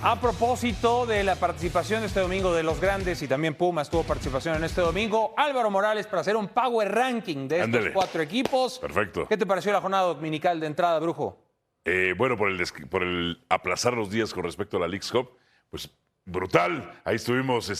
A propósito de la participación de este domingo de los grandes y también Pumas tuvo participación en este domingo, Álvaro Morales para hacer un power ranking de estos cuatro equipos. Perfecto. ¿Qué te pareció la jornada dominical de entrada, Brujo? Bueno, por el aplazar los días con respecto a la Leagues Cup, pues brutal. Ahí estuvimos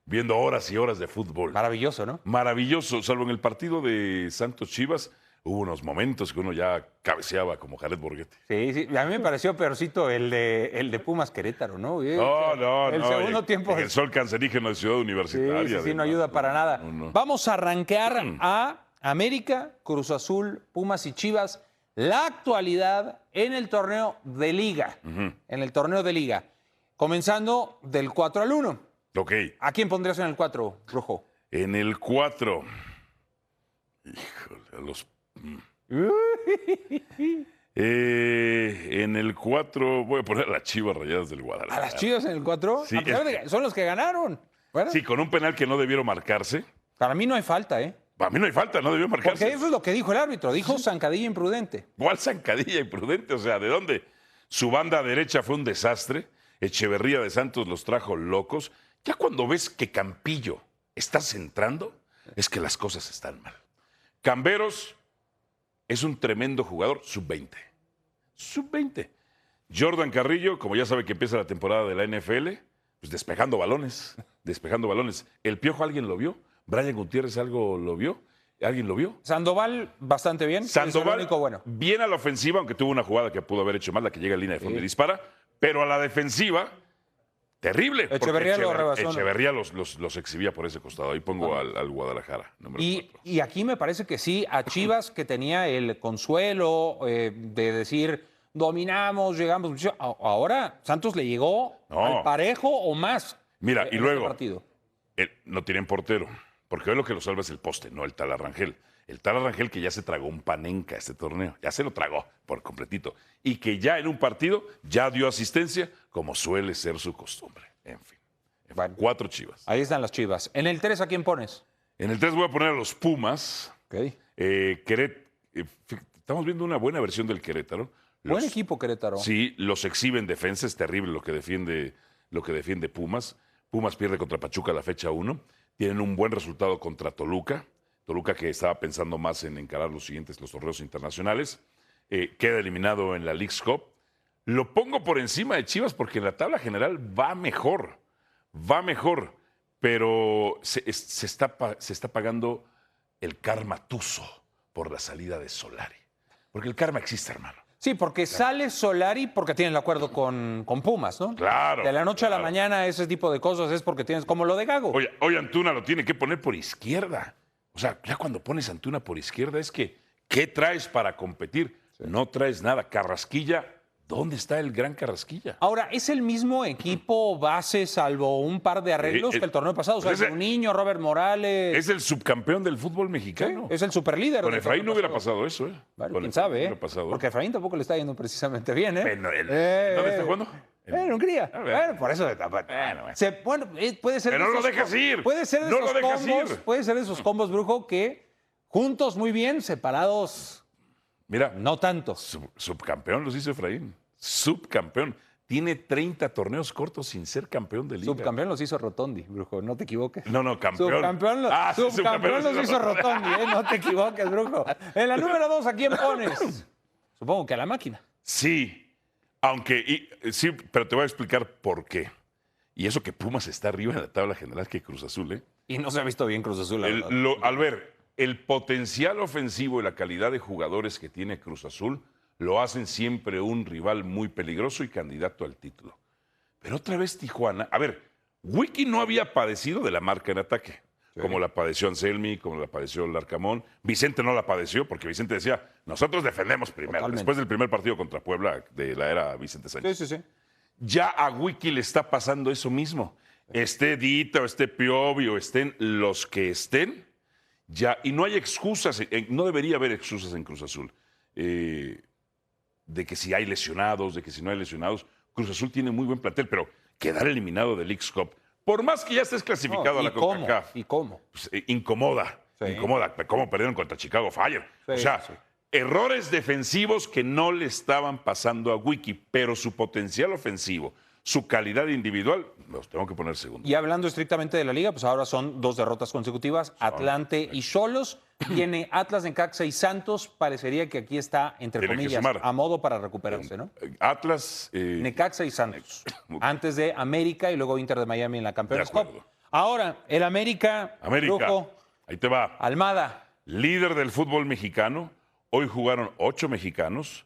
viendo horas y horas de fútbol. Maravilloso, ¿no? Maravilloso, salvo en el partido de Santos Chivas. Hubo unos momentos que uno ya cabeceaba como Jared Borghetti. Sí, sí. A mí me pareció peorcito el de Pumas Querétaro, ¿no? No. El segundo tiempo. El sol cancerígeno de Ciudad Universitaria. Sí, no ayuda para nada. No. Vamos a arrancar a América, Cruz Azul, Pumas y Chivas. La actualidad en el torneo de Liga. En el torneo de Liga. Comenzando del 4 al 1. Ok. ¿A quién pondrías en el 4, Rojo? En el 4. Híjole, a los... en el 4 voy a poner a las Chivas Rayadas del Guadalajara. ¿A las Chivas en el 4? Sí, son los que ganaron. ¿Verdad? Sí, con un penal que no debieron marcarse. Para mí no hay falta, ¿eh? Para mí no hay falta, no debió marcarse. Porque eso es lo que dijo el árbitro. Dijo zancadilla imprudente. ¿Cuál zancadilla imprudente? O sea, ¿de dónde? Su banda derecha fue un desastre. Echeverría de Santos los trajo locos. Ya cuando ves que Campillo está centrando, es que las cosas están mal. Camberos es un tremendo jugador, sub-20. Sub-20. Jordan Carrillo, como ya sabe que empieza la temporada de la NFL, pues despejando balones. ¿El Piojo alguien lo vio? ¿Brian Gutiérrez algo lo vio? ¿Alguien lo vio? Sandoval bastante bien. Sandoval, es el único bueno. Bien a la ofensiva, aunque tuvo una jugada que pudo haber hecho mal, la que llega a línea de fondo y dispara, pero a la defensiva, terrible. Echeverría lo rebasó. Echeverría los exhibía por ese costado. Ahí pongo al Guadalajara, número 4. Y aquí me parece que sí, a Chivas, que tenía el consuelo de decir, dominamos, llegamos. Ahora Santos le llegó al parejo o más. Mira, y luego, partido. No tienen portero, porque hoy lo que lo salva es el poste, no el tal Arrangel. El tal Arrangel que ya se tragó un panenca este torneo, ya se lo tragó por completito. Y que ya en un partido ya dio asistencia, como suele ser su costumbre. En fin. Bueno, 4 Chivas. Ahí están las Chivas. En el 3, ¿a quién pones? En el 3 voy a poner a los Pumas. Okay. Estamos viendo una buena versión del Querétaro. Buen equipo Querétaro. Sí, los exhibe en defensa, es terrible lo que defiende Pumas. Pumas pierde contra Pachuca la fecha 1. Tienen un buen resultado contra Toluca. Toluca que estaba pensando más en encarar los torneos internacionales. Queda eliminado en la Leagues Cup. Lo pongo por encima de Chivas porque en la tabla general va mejor. Pero se está pagando el karma tuso por la salida de Solari. Porque el karma existe, hermano. Sí, porque sale Solari porque tiene el acuerdo con Pumas, ¿no? Claro. De la noche a la mañana ese tipo de cosas es porque tienes, como lo de Gago. Oye, Antuna lo tiene que poner por izquierda. O sea, ya cuando pones a Antuna por izquierda es que, ¿qué traes para competir? Sí. No traes nada. Carrasquilla, ¿dónde está el gran Carrasquilla? Ahora, ¿es el mismo equipo base, salvo un par de arreglos que el torneo pasado? O sea, un niño, Robert Morales. Es el subcampeón del fútbol mexicano. Sí, es el superlíder. Con Efraín no hubiera pasado eso, ¿eh? Bueno, quién sabe, ¿eh? Porque a Efraín tampoco le está yendo precisamente bien, ¿eh? Bueno, ¿dónde está jugando? En Hungría. Bueno, por eso. Puede ser. Pero no lo dejas ir. Puede ser de esos combos. Puede ser de esos combos, Brujo, que juntos muy bien, separados. Mira. No tanto. Subcampeón los hizo Efraín. Subcampeón. Tiene 30 torneos cortos sin ser campeón de liga. Subcampeón los hizo Rotondi, Brujo, no te equivoques. No, campeón. Subcampeón los hizo Rotondi, no te equivoques, Brujo. En la número 2, ¿a quién pones? Supongo que a la máquina. Sí, sí, pero te voy a explicar por qué. Y eso que Pumas está arriba en la tabla general que Cruz Azul, ¿eh? Y no se ha visto bien Cruz Azul, la verdad. Al ver el potencial ofensivo y la calidad de jugadores que tiene Cruz Azul, lo hacen siempre un rival muy peligroso y candidato al título. Pero otra vez Tijuana. A ver, Wiki no había padecido de la marca en ataque, como la padeció Anselmi, como la padeció Larcamón. Vicente no la padeció porque Vicente decía, nosotros defendemos primero. Totalmente. Después del primer partido contra Puebla de la era Vicente Sánchez. Sí. Ya a Wiki le está pasando eso mismo. Esté Dita o esté Piovi o estén los que estén, ya, y no hay excusas, no debería haber excusas en Cruz Azul. De que si hay lesionados, de que si no hay lesionados. Cruz Azul tiene muy buen plantel, pero quedar eliminado de Leagues Cup, por más que ya estés clasificado a la CONCACAF. ¿Y cómo? Pues, incomoda. ¿Cómo perdieron contra Chicago Fire? Errores defensivos que no le estaban pasando a Wiki, pero su potencial ofensivo, su calidad individual, los tengo que poner segundo. Y hablando estrictamente de la liga, pues ahora son 2 derrotas consecutivas, Atlante y Xolos. Tiene Atlas, Necaxa y Santos. Parecería que aquí está, entre Tiene que comillas, sumar. a modo para recuperarse, ¿no? Atlas. Necaxa y Santos. Antes de América y luego Inter de Miami en la Campeones De Cup. acuerdo. Ahora, el América. Brujo, Ahí te va. Almada. Líder del fútbol mexicano. Hoy jugaron 8 mexicanos.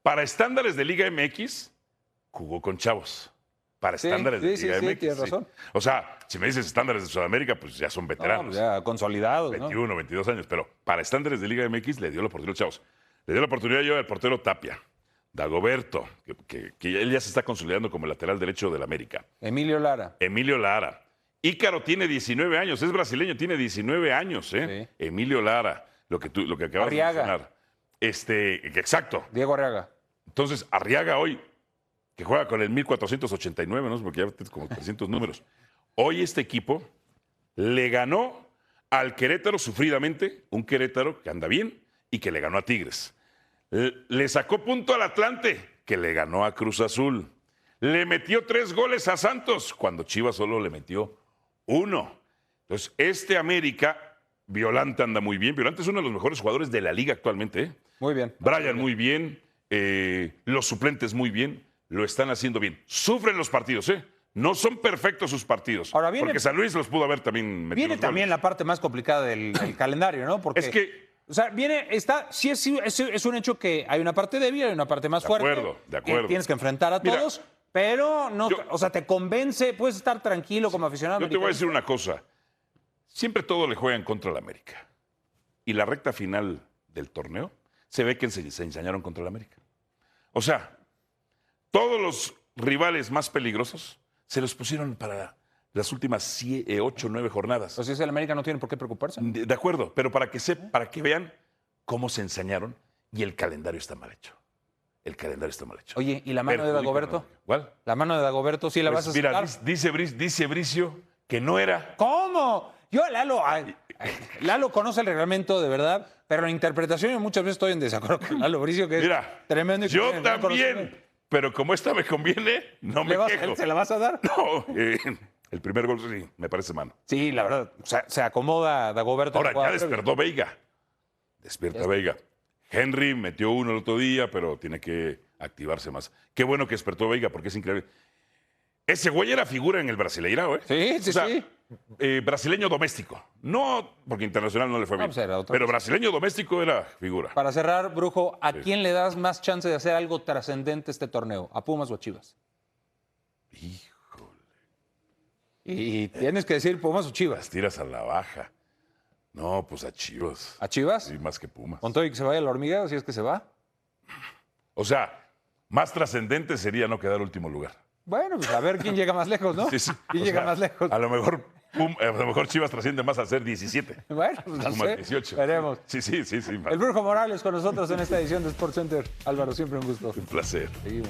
Para estándares de Liga MX, jugó con chavos. Para Sí, estándares de sí, Liga sí, MX. tienes razón. O sea, si me dices estándares de Sudamérica, pues ya son No, veteranos. pues ya consolidados, ¿no? 21, 22 años. Pero para estándares de Liga MX le dio la oportunidad a los chavos. Le dio la oportunidad yo al portero Tapia, Dagoberto, que él ya se está consolidando como el lateral derecho del América. Emilio Lara. Emilio Lara. Ícaro tiene 19 años, es brasileño, tiene 19 años, ¿eh? Sí. Emilio Lara, lo que acabas Arriaga. de mencionar. Exacto. Diego Arriaga. Entonces, Arriaga hoy, que juega con el 1489, ¿no? Porque ya tienes como 300 números. Hoy este equipo le ganó al Querétaro sufridamente, un Querétaro que anda bien y que le ganó a Tigres. Le sacó punto al Atlante, que le ganó a Cruz Azul. Le metió 3 goles a Santos, cuando Chivas solo le metió 1. Entonces, este América, Violante anda muy bien. Violante es uno de los mejores jugadores de la liga actualmente, ¿eh? Muy bien. Brian muy bien, los suplentes muy bien, lo están haciendo bien. Sufren los partidos, ¿eh? No son perfectos sus partidos. Ahora viene- porque San Luis los pudo haber también metido. Viene los también goles. la parte más complicada del calendario, ¿no? Porque, Es que- o sea, sí es un hecho que hay una parte débil, hay una parte más De fuerte. acuerdo, de acuerdo. Que tienes que enfrentar a Mira, todos, pero no, yo- o sea, te convence, puedes estar tranquilo como aficionado. Yo te voy a decir americanista. una cosa. Siempre todo le juegan contra el América. Y la recta final del torneo se ve que se ensañaron contra el América. O sea, todos los rivales más peligrosos se los pusieron para las últimas 8 o 9 jornadas. Pues si es el América no tiene por qué preocuparse. De acuerdo, pero para que vean cómo se ensañaron y el calendario está mal hecho. El calendario está mal hecho. Oye, ¿y la mano de Perjudican Dagoberto? a América. ¿Cuál? La mano de Dagoberto sí la Pues vas a mira, sacar. dice Bricio que no era. ¿Cómo? Yo, Lalo conoce el reglamento de verdad, pero en interpretación yo muchas veces estoy en desacuerdo con Lalo Bricio, que Mira, es tremendo. Y yo tiene gran también, conocimiento. pero como esta me conviene, no me quejo. ¿Se la vas a dar? No, el primer gol sí, me parece mano. Sí, la verdad. O sea, se acomoda Dagoberto. Ahora en la jugada ya previa. despertó Veiga. Despierta Veiga. Henry metió uno el otro día, pero tiene que activarse más. Qué bueno que despertó Veiga, porque es increíble. Ese güey era figura en el Brasileirao, ¿eh? Sí, sí, O sea, sí. Brasileño doméstico. No, porque internacional no le fue bien. pues era otra Pero cosa. brasileño doméstico era figura. Para cerrar, Brujo, ¿a quién le das más chance de hacer algo trascendente este torneo? ¿A Pumas o a Chivas? Híjole, Y tienes que decir Pumas o Chivas. las tiras a la baja. No, pues a Chivas. ¿A Chivas? Sí, más que Pumas. Con todo y que se vaya la hormiga, si es que se va. O sea, más trascendente sería no quedar último lugar. Bueno, pues a ver quién llega más lejos, ¿no? Sí, sí. ¿Quién O llega sea, más lejos? A lo mejor Chivas trasciende más a ser 17. Bueno, pues no Pumas sé. 18. Veremos. Sí. El Brujo Morales con nosotros en esta edición de SportsCenter. Álvaro, siempre un gusto. Un placer. Seguimos.